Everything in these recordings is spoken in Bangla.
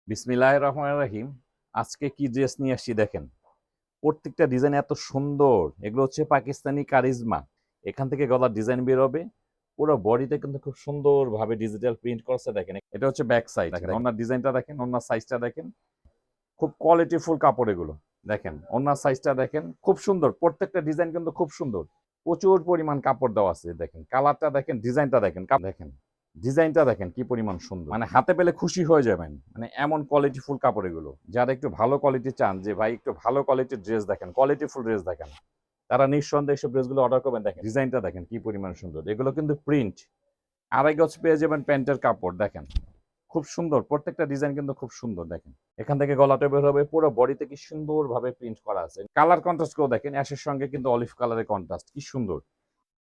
বিসমিল্লাহির রহমানির রহিম। আজকে কি ড্রেস নিয়ে আসছি দেখেন। প্রত্যেকটা ডিজাইন এত সুন্দর। এগুলো হচ্ছে পাকিস্তানি কারিজমা। এখান থেকে গলার ডিজাইন বের হবে। পুরো বডিতে কিন্তু খুব সুন্দরভাবে ডিজিটাল প্রিন্ট করছে দেখেন। এটা হচ্ছে ব্যাক সাইড। দেখেন ওনার ডিজাইনটা দেখেন, ওনার সাইজটা দেখেন। খুব কোয়ালিটিফুল কাপড় এগুলো। দেখেন ওনার সাইজটা দেখেন, খুব সুন্দর। প্রত্যেকটা ডিজাইন কিন্তু খুব সুন্দর। প্রচুর পরিমাণ কাপড় দেওয়া আছে। দেখেন কালারটা দেখেন, ডিজাইনটা দেখেন, দেখেন ডিজাইনটা দেখেন কি পরিমাণ সুন্দর। মানে হাতে পেলে খুশি হয়ে যাবেন। মানে এমন কোয়ালিটিফুল কাপড় এগুলো। যারা একটু ভালো কোয়ালিটি চান, যে ভাই একটু ভালো কোয়ালিটির ড্রেস দেখেন, কোয়ালিটিফুল ড্রেস দেখেন, তারা নিঃসন্দেহে এসব ড্রেসগুলো অর্ডার করবেন। দেখেন ডিজাইনটা দেখেন কি পরিমাণ সুন্দর। এগুলো কিন্তু প্রিন্ট। আড়াই গজ পেয়ে যাবেন প্যান্টের কাপড়। দেখেন খুব সুন্দর। প্রত্যেকটা ডিজাইন কিন্তু খুব সুন্দর। দেখেন এখান থেকে গলাটা বের হবে, পুরো বডিতে কি সুন্দর ভাবে প্রিন্ট করা আছে। কালার কন্ট্রাস্ট কেউ দেখেন, অ্যাশের সঙ্গে কিন্তু অলিভ কালারের কন্ট্রাস্ট, কি সুন্দর।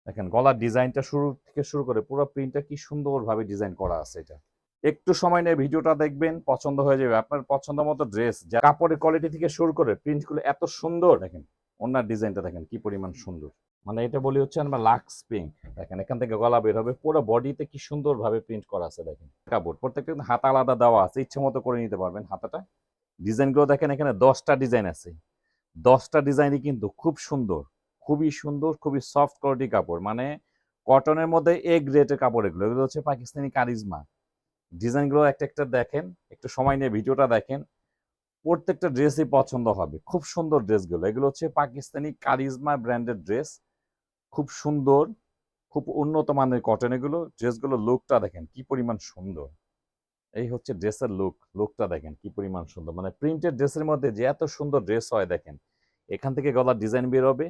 দেখেন গলার ডিজাইনটা শুরু থেকে শুরু করে পুরো প্রিন্টটা কি সুন্দর ভাবে ডিজাইন করা আছে। এটা একটু সময় নিয়ে ভিডিওটা দেখবেন, পছন্দ হয়ে যাবে। আপনার পছন্দ মতো ড্রেস, যা কাপড়ের কোয়ালিটি থেকে শুরু করে প্রিন্টগুলো এত সুন্দর। দেখেন ওনার ডিজাইনটা দেখেন কি পরিমাণ সুন্দর। মানে এটা বলি হচ্ছে আমরা লাক্স পিঙ্ক। দেখেন এখান থেকে গলা বের হবে, পুরো বডিতে কি সুন্দর ভাবে প্রিন্ট করা আছে। দেখেন কাপড় প্রত্যেকটা কিন্তু হাতা আলাদা দেওয়া আছে, ইচ্ছে মতো করে নিতে পারবেন হাতাটা। ডিজাইনগুলো দেখেন, এখানে 10টা ডিজাইন আছে। 10টা ডিজাইনই কিন্তু খুব সুন্দর, খুবই সুন্দর, খুবই সফট কোয়ালিটি কাপড়। মানে কটনের মধ্যে এ গ্রেডের কাপড়। এগুলো এগুলো হচ্ছে পাকিস্তানি কারিজমা। ডিজাইনগুলো একটা একটা দেখেন, একটু সময় নিয়ে ভিডিওটা দেখেন। প্রত্যেকটা ড্রেসই পছন্দ হবে। খুব সুন্দর ড্রেসগুলো। এগুলো হচ্ছে পাকিস্তানি কারিজমা ব্র্যান্ডের ড্রেস। খুব সুন্দর, খুব উন্নত মানের কটন এগুলো। ড্রেসগুলো লুকটা দেখেন কি পরিমাণ সুন্দর। এই হচ্ছে ড্রেসের লুকটা দেখেন কি পরিমাণ সুন্দর। মানে প্রিন্টেড ড্রেসের মধ্যে যে এত সুন্দর ড্রেস হয় দেখেন। এখান থেকে গলার ডিজাইন বের হবে,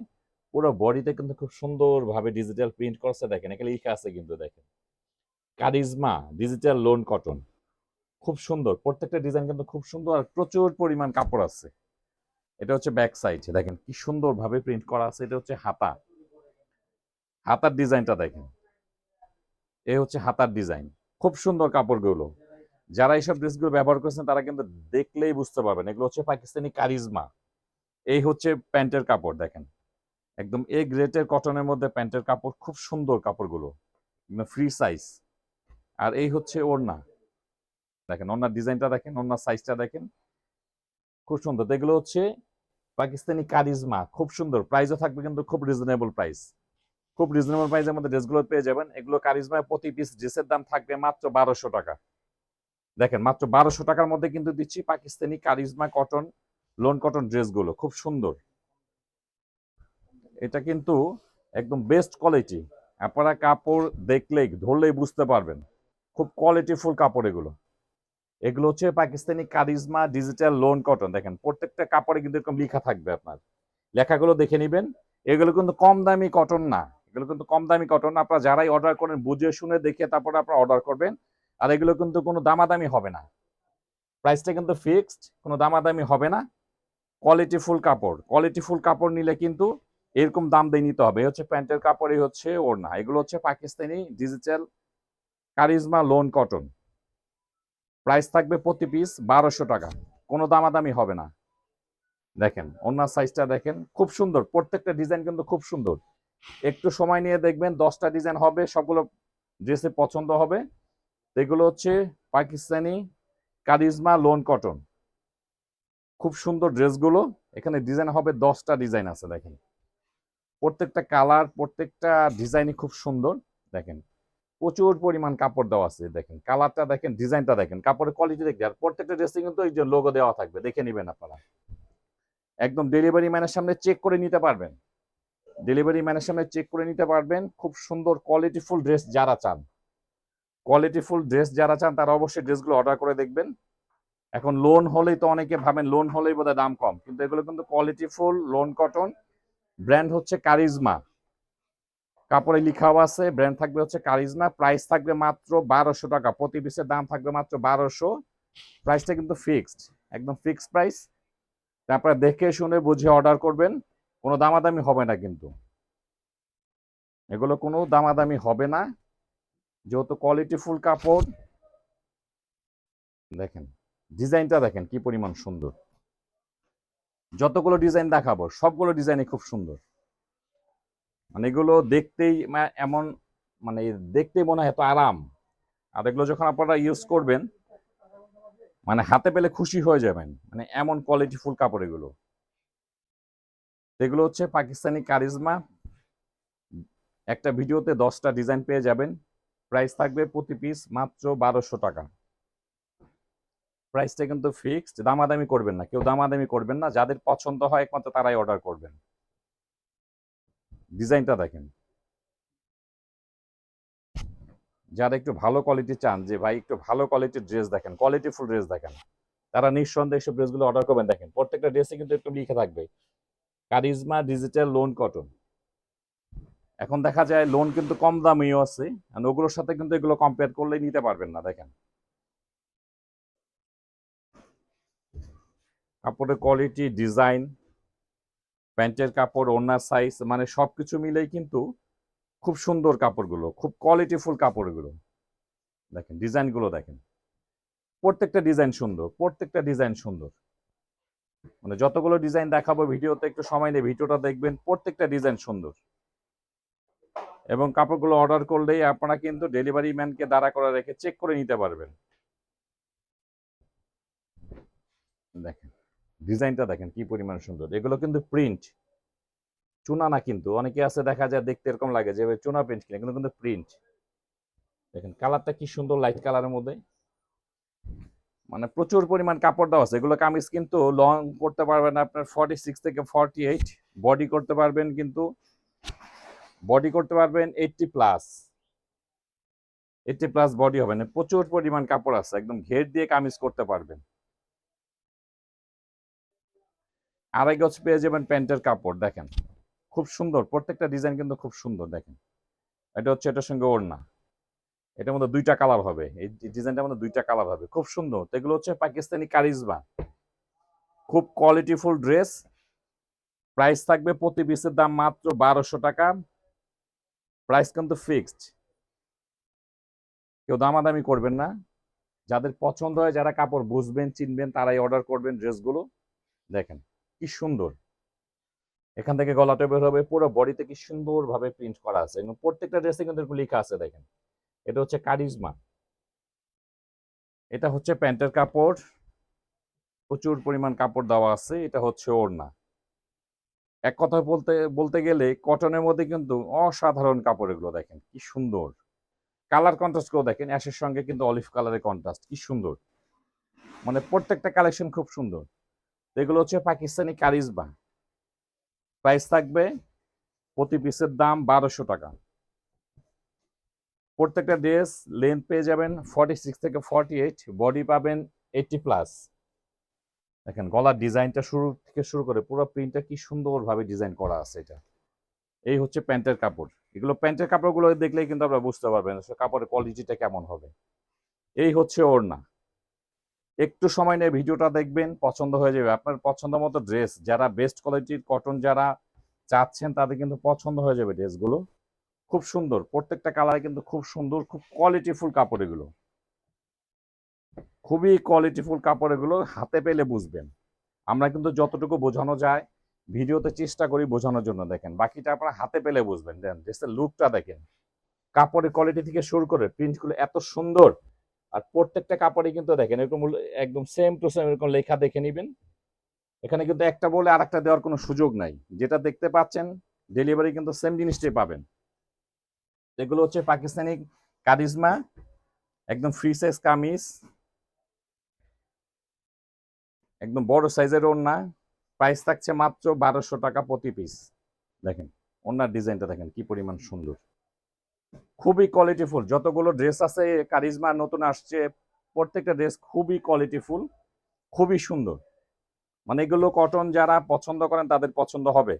পুরো বডিতে কিন্তু খুব সুন্দর ভাবে ডিজিটাল প্রিন্ট করছে। দেখেন এখানে লেখা আছে কিন্তু, দেখেন কারিজমা ডিজিটাল লোন কটন। খুব সুন্দর। প্রত্যেকটা ডিজাইন কিন্তু খুব সুন্দর, আর প্রচুর পরিমাণ কাপড় আছে। এটা হচ্ছে ব্যাক সাইড। দেখেন কি সুন্দর ভাবে প্রিন্ট করা আছে। এটা হচ্ছে হাতা। হাতার ডিজাইনটা দেখেন। এই হচ্ছে হাতার ডিজাইন। খুব সুন্দর কাপড়গুলো। যারা এইসব ড্রেসগুলো ব্যবহার করছেন তারা কিন্তু দেখলেই বুঝতে পারবেন এগুলো হচ্ছে পাকিস্তানি কারিজমা। এই হচ্ছে প্যান্টের কাপড়। দেখেন একদম এ গ্রেটের কটনের মধ্যে প্যান্টের কাপড়। খুব সুন্দর কাপড়গুলো, ফ্রি সাইজ। আর এই হচ্ছে ওড়না। দেখেন ওড়নার ডিজাইনটা দেখেন, ওড়নার সাইজটা দেখেন, খুব সুন্দর। এগুলো হচ্ছে পাকিস্তানি কারিজমা। খুব সুন্দর। প্রাইসও থাকবে কিন্তু খুব রিজনেবল প্রাইস। খুব রিজনেবল প্রাইসের মধ্যে ড্রেসগুলো পেয়ে যাবেন। এগুলো কারিজমায় প্রতি পিস ড্রেসের দাম থাকবে মাত্র 1200 টাকা। দেখেন মাত্র 1200 টাকার মধ্যে কিন্তু দিচ্ছি Pakistani charisma cotton loan cotton ড্রেসগুলো। খুব সুন্দর। এটা কিন্তু একদম বেস্ট কোয়ালিটি। আপনারা কাপড় দেখলেই ধরলেই বুঝতে পারবেন, খুব কোয়ালিটিফুল কাপড় এগুলো। এগুলো হচ্ছে Pakistani charisma digital loan cotton. দেখেন প্রত্যেকটা কাপড়ে কিন্তু এরকম লেখা থাকবে, আপনার লেখাগুলো দেখে নেবেন। এগুলো কিন্তু কম দামি কটন না, এগুলো কিন্তু কম দামি কটন। আপনারা যারাই অর্ডার করেন বুঝে শুনে দেখে তারপরে আপনারা অর্ডার করবেন। আর এগুলো কিন্তু কোনো দামাদামি হবে না। প্রাইসটা কিন্তু ফিক্সড, কোনো দামাদামি হবে না। কোয়ালিটিফুল কাপড়, কোয়ালিটিফুল কাপড় নিলে কিন্তু এরকম দাম দিয়ে নিতে হবে। এই হচ্ছে প্যান্টের কাপড়, এই হচ্ছে ওড়না। এগুলো হচ্ছে Pakistani digital charisma loan cotton. Price থাকবে প্রতি পিস 1200 টাকা। কোনো দামাদামি হবে না। দেখেন ওড়নার সাইজটা দেখেন, খুব সুন্দর। প্রত্যেকটা ডিজাইন কিন্তু খুব সুন্দর। একটু সময় নিয়ে দেখবেন, 10টা ডিজাইন হবে, সবগুলো ড্রেসে পছন্দ হবে। এগুলো হচ্ছে পাকিস্তানি কারিজমা লোন কটন। খুব সুন্দর ড্রেসগুলো। এখানে ডিজাইন হবে 10টা ডিজাইন আছে। দেখেন প্রত্যেকটা কালার, প্রত্যেকটা ডিজাইনই খুব সুন্দর। দেখেন প্রচুর পরিমাণ কাপড় দেওয়া আছে। দেখেন কালারটা দেখেন, ডিজাইনটা দেখেন, কাপড়ের কোয়ালিটি দেখেন। আর প্রত্যেকটা ড্রেসে কিন্তু এই যে লোগো দেওয়া থাকবে, দেখে নেবেন আপনারা। একদম ডেলিভারি ম্যানের সামনে চেক করে নিতে পারবেন। ডেলিভারি ম্যানের সামনে চেক করে নিতে পারবেন। খুব সুন্দর কোয়ালিটিফুল ড্রেস যারা চান, কোয়ালিটিফুল ড্রেস যারা চান তারা অবশ্যই ড্রেসগুলো অর্ডার করে দেখবেন। এখন লোন হলেই তো অনেকে ভাবেন লোন হলেই বোধহয় দাম কম, কিন্তু এগুলো কিন্তু কোয়ালিটিফুল লোন কটন। ব্র্যান্ড হচ্ছে কারিজমা। কাপড়ে লিখাও আছে, ব্র্যান্ড থাকবে হচ্ছে কারিজমা। প্রাইস থাকবে মাত্র 1200 টাকা। প্রতি পিসের দাম থাকবে মাত্র 1200। প্রাইসটা কিন্তু ফিক্সড, একদম ফিক্সড প্রাইস। আপনারা দেখে শুনে বুঝে অর্ডার করবেন। কোনো দামাদামি হবে না কিন্তু, এগুলো কোনো দামাদামি হবে না, যেহেতু কোয়ালিটিফুল কাপড়। দেখেন ডিজাইনটা দেখেন কি পরিমাণ সুন্দর। যতগুলো ডিজাইন দেখাবো সবগুলো ডিজাইনই খুব সুন্দর। মানে এগুলো দেখতেই এমন, মানে দেখতেই মনে হয় এত আরাম। আর এগুলো যখন আপনারা ইউজ করবেন, মানে হাতে পেলে খুশি হয়ে যাবেন, মানে এমন কোয়ালিটিফুল কাপড় এগুলো। এগুলো হচ্ছে পাকিস্তানি কারিজমা। একটা ভিডিওতে 10টা ডিজাইন পেয়ে যাবেন। প্রাইস থাকবে প্রতি পিস মাত্র 1200 টাকা। প্রাইসটা কিন্তু ফিক্সড, দামাদামি করবেন না, কেউ দামাদামি করবেন না, যাদের পছন্দ হয় একমাত্র তারাই অর্ডার করবেন। ডিজাইনটা দেখেন, যারা একটু ভালো কোয়ালিটি চান, যে ভাই একটু ভালো কোয়ালিটির ড্রেস দেখেন, কোয়ালিটিফুল ড্রেস দেখেন, তারা নিঃসন্দেহে এইসব ড্রেসগুলো অর্ডার করবেন। দেখেন প্রত্যেকটা ড্রেসে কিন্তু একটু লিখে থাকবে কারিজমা ডিজিটাল লোন কটন। এখন দেখা যায় লোন কিন্তু কম দামিও আছে, আর ওগুলোর সাথে কিন্তু এগুলো কম্পেয়ার করলেই নিতে পারবেন না। দেখেন কাপড়ের কোয়ালিটি, ডিজাইন, প্যান্টের কাপড়, ওড়নার সাইজ, মানে সবকিছু মিলেই কিন্তু খুব সুন্দর কাপড়গুলো, খুব কোয়ালিটিফুল কাপড়গুলো। দেখেন ডিজাইনগুলো দেখেন, প্রত্যেকটা ডিজাইন সুন্দর, প্রত্যেকটা ডিজাইন সুন্দর। মানে যতগুলো ডিজাইন দেখাবো ভিডিওতে, একটু সময় নিয়ে ভিডিওটা দেখবেন, প্রত্যেকটা ডিজাইন সুন্দর। এবং কাপড়গুলো অর্ডার করলেই আপনারা কিন্তু ডেলিভারি ম্যানকে দাঁড়া করে রেখে চেক করে নিতে পারবেন। দেখেন ডিজাইনটা দেখেন কি পরিমাণ সুন্দর। এগুলো কিন্তু প্রিন্ট, চুনা না। কিন্তু অনেকে আছে দেখা যায় দেখতে এরকম লাগে যে চুনা প্রিন্ট কিনা, এগুলো কিন্তু প্রিন্ট। দেখেন কালারটা কি সুন্দর, লাইট কালারের মধ্যে। মানে প্রচুর পরিমাণ কাপড় দেওয়া আছে। এগুলো কামিজ কিন্তু লং করতে পারবেন আপনার 46 থেকে 48, বডি করতে পারবেন কিন্তু 80+, 80+ বডি হবে না। প্রচুর পরিমাণ কাপড় আছে, একদম ঘের দিয়ে কামিজ করতে পারবেন। আড়াই গজ পেয়ে যাবেন প্যান্টের কাপড়। দেখেন খুব সুন্দর, প্রত্যেকটা ডিজাইন কিন্তু খুব সুন্দর। দেখেন এটা হচ্ছে এটার সঙ্গে ওড়না, এটার মধ্যে 2টা কালার হবে, এই ডিজাইনটার মধ্যে 2টা কালার হবে, খুব সুন্দর। এগুলো হচ্ছে পাকিস্তানি কারিজমা, খুব কোয়ালিটিফুল ড্রেস। প্রাইস থাকবে প্রতি পিসের দাম মাত্র 1200 টাকা। প্রাইস কিন্তু ফিক্সড, কেউ দামাদামি করবেন না। যাদের পছন্দ হয়, যারা কাপড় বুঝবেন চিনবেন, তারাই অর্ডার করবেন ড্রেসগুলো। দেখেন কি সুন্দর, এখান থেকে গলাটা বের হবে, পুরো বডিতে কি সুন্দর ভাবে প্রিন্ট করা আছে, এবং প্রত্যেকটা ড্রেসে কিন্তু লেখা আছে। দেখেন এটা হচ্ছে কারিজমা, এটা হচ্ছে প্যান্টের কাপড়, প্রচুর পরিমাণ কাপড় দেওয়া আছে। এটা হচ্ছে ওড়না। এক কথায় বলতে বলতে গেলে কটনের মধ্যে কিন্তু অসাধারণ কাপড় এগুলো। দেখেন কি সুন্দর, কালার কন্ট্রাস্ট করে দেখেন, অ্যাশের সঙ্গে কিন্তু অলিভ কালারের কন্ট্রাস্ট, কি সুন্দর। মানে প্রত্যেকটা কালেকশন খুব সুন্দর। এগুলো হচ্ছে পাকিস্তানি কারিজমা। প্রাইস থাকবে প্রতি পিসের দাম 1200 টাকা। প্রত্যেকটা ড্রেস লেন্থ পেয়ে যাবেন 46 থেকে 48, বডি পাবেন 80+। দেখেন গলার ডিজাইনটা শুরু থেকে শুরু করে পুরো প্রিন্টটা কি সুন্দরভাবে ডিজাইন করা আছে। এটা এই হচ্ছে প্যান্টের কাপড়। এগুলো প্যান্টের কাপড়গুলো দেখলেই কিন্তু আপনারা বুঝতে পারবেন কাপড়ের কোয়ালিটিটা কেমন হবে। এই হচ্ছে ওড়না। একটু সময় নিয়ে ভিডিওটা দেখবেন, পছন্দ হয়ে যাবে। আপনার পছন্দ মতো ড্রেস, যারা বেস্ট কোয়ালিটির কটন যারা চাচ্ছেন, তাদের কিন্তু পছন্দ হয়ে যাবে ড্রেসগুলো। খুব সুন্দর, প্রত্যেকটা কালারে কিন্তু খুব সুন্দর, খুব কোয়ালিটিফুল কাপড় এগুলো, খুবই কোয়ালিটিফুল কাপড় এগুলো। হাতে পেলে বুঝবেন। আমরা কিন্তু যতটুকু বোঝানো যায় ভিডিওতে চেষ্টা করি বোঝানোর জন্য। দেখেন বাকিটা আপনারা হাতে পেলে বুঝবেন। দেন ড্রেসের লুকটা দেখেন, কাপড়ের কোয়ালিটি থেকে শুরু করে প্রিন্টগুলো এত সুন্দর। আর প্রত্যেকটা কাপড়ে কিন্তু দেখেন এরকম একদম সেম টু সেম এরকম লেখা দেখে নিবেন। এখানে কিন্তু একটা বলে আরেকটা দেওয়ার কোনো সুযোগ নাই। যেটা দেখতে পাচ্ছেন ডেলিভারি কিন্তু সেম জিনিসটাই পাবেন। এগুলো হচ্ছে পাকিস্তানি কারিজমা, একদম ফ্রি সাইজ কামিজ, একদম বড় সাইজের ওড়না। প্রাইস থাকছে মাত্র 1200 টাকা প্রতি পিস। দেখেন ওড়নার ডিজাইনটা দেখেন কি পরিমাণ সুন্দর, খুবই কোয়ালিটিফুল। যতগুলো ড্রেস আছে কারিজমা নতুন আসছে, প্রত্যেকটা ড্রেস খুবই কোয়ালিটিফুল, খুবই সুন্দর। মানে এগুলো কটন যারা পছন্দ করেন তাদের পছন্দ হবে।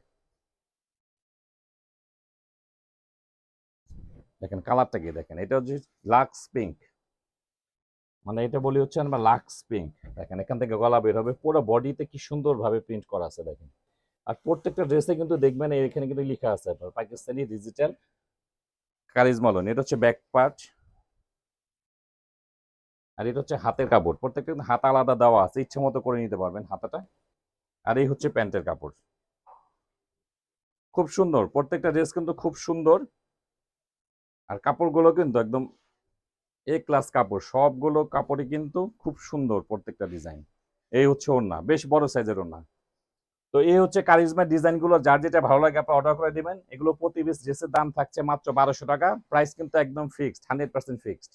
দেখেন কালারটা কি, দেখেন এটা হচ্ছে লাক্স পিঙ্ক, মানে এটা বলি হচ্ছে আমরা লাক্স পিঙ্ক। দেখেন এখান থেকে গলা বের হবে, পুরো বডিতে কি সুন্দর ভাবে প্রিন্ট করা আছে। দেখেন আর প্রত্যেকটা ড্রেসে কিন্তু দেখবেন এখানে কিন্তু লেখা আছে পাকিস্তানি ডিজিটাল কারিজমা লোন। এটা হচ্ছে ব্যাক পার্ট, আর এটা হচ্ছে হাতের কাপড়। প্রত্যেকটা কিন্তু হাত আলাদা দেওয়া আছে, ইচ্ছে মতো করে নিতে পারবেন হাতাটা। আর এই হচ্ছে প্যান্টের কাপড়, খুব সুন্দর। প্রত্যেকটা ড্রেস কিন্তু খুব সুন্দর। আর কাপড়গুলো কিন্তু একদম এ ক্লাস কাপড়, সবগুলো কাপড়ই কিন্তু খুব সুন্দর প্রত্যেকটা ডিজাইন। এই হচ্ছে ওড়না, বেশ বড় সাইজের ওড়না। তো এই হচ্ছে কারিজমা ডিজাইনগুলো, যার যেটা ভালো লাগে আপনি অর্ডার করে দিবেন। এগুলো প্রতি পিস ড্রেসের দাম থাকছে মাত্র 1200 টাকা। প্রাইস কিন্তু একদম ফিক্সড, 100% ফিক্সড।